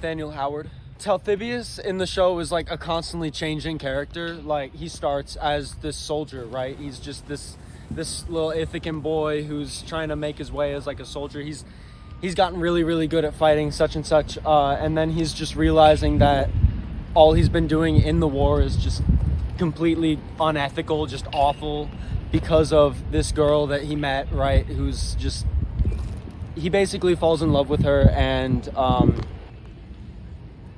Nathaniel Howard. Talthybius in the show is like a constantly changing character. Like, he starts as this soldier, right? He's just this little Ithacan boy who's trying to make his way as like a soldier. He's gotten really good at fighting such and such, and then he's just realizing that all he's been doing in the war is just completely unethical, just awful, because of this girl that he met, right? Who's just, he basically falls in love with her, and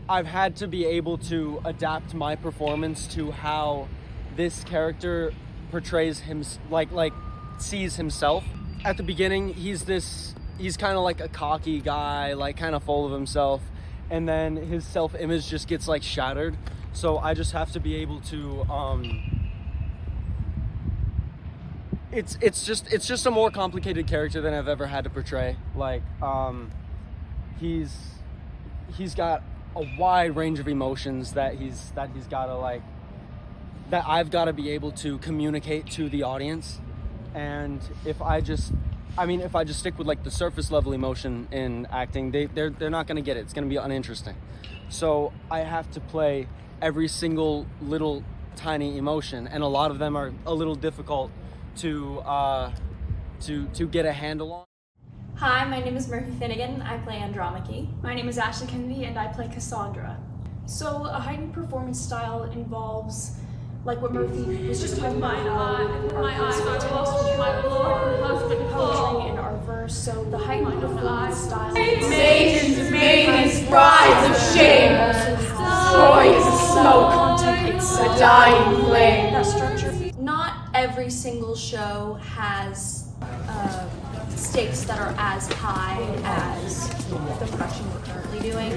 I've had to be able to adapt my performance to how this character portrays him, like sees himself. At the beginning, he's kind of like a cocky guy, like kind of full of himself, and then his self-image just gets like shattered. So I just have to be able to it's just a more complicated character than I've ever had to portray. Like, he's got a wide range of emotions that he's got to, like, that I've got to be able to communicate to the audience. And if I just stick with like the surface level emotion in acting, they're not going to get it. It's going to be uninteresting. So I have to play every single little tiny emotion, and a lot of them are a little difficult to get a handle on. Hi, my name is Murphy Finnegan. I play Andromache. My name is Ashley Kennedy and I play Cassandra. So a heightened performance style involves, like what Murphy was just talking about, poetry in our verse. So the heightened performance style. Maidens, brides of shame, destroy as smoke, a dying flame. That structure. Not every single show has stakes that are as high as the production we're currently doing.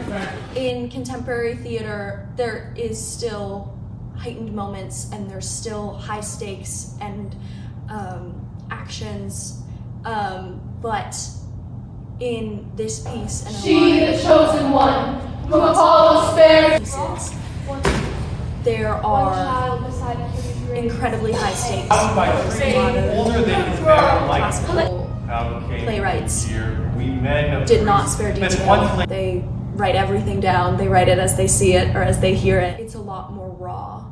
In contemporary theater, there is still heightened moments, and there's still high stakes and actions, but in this piece and She, the chosen one, whom Apollo spared. Pieces, there are incredibly high stakes. Classical playwrights did not spare detail. They write everything down. They write it as they see it or as they hear it. It's a lot more raw.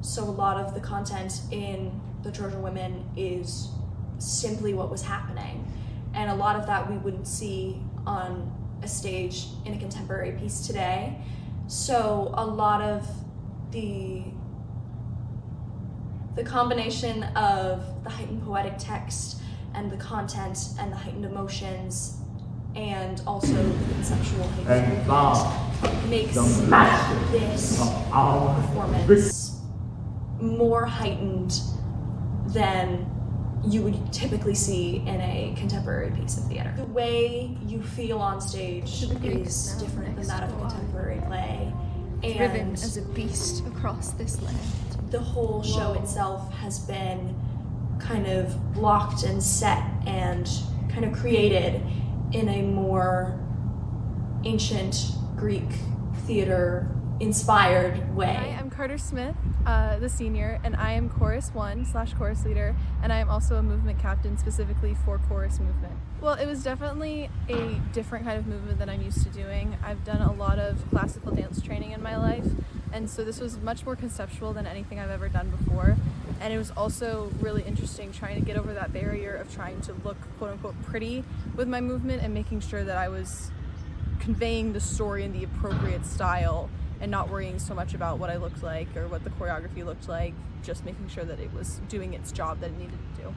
So a lot of the content in the Trojan Women is simply what was happening. And a lot of that we wouldn't see on a stage in a contemporary piece today. So a lot of the combination of the heightened poetic text and the content and the heightened emotions and also the conceptual heightened makes this performance more heightened than you would typically see in a contemporary piece of theater. The way you feel on stage is different than that of a contemporary play. Driven as a beast across this land. The whole show itself has been kind of blocked and set and kind of created in a more ancient Greek theater inspired way. Hi, I'm Carter Smith, the senior, and I am Chorus 1/Chorus leader, and I am also a movement captain specifically for chorus movement. Well, it was definitely a different kind of movement than I'm used to doing. I've done a lot of classical dance training in my life, and so this was much more conceptual than anything I've ever done before. And it was also really interesting trying to get over that barrier of trying to look quote unquote pretty with my movement and making sure that I was conveying the story in the appropriate style and not worrying so much about what I looked like or what the choreography looked like, just making sure that it was doing its job that it needed to do.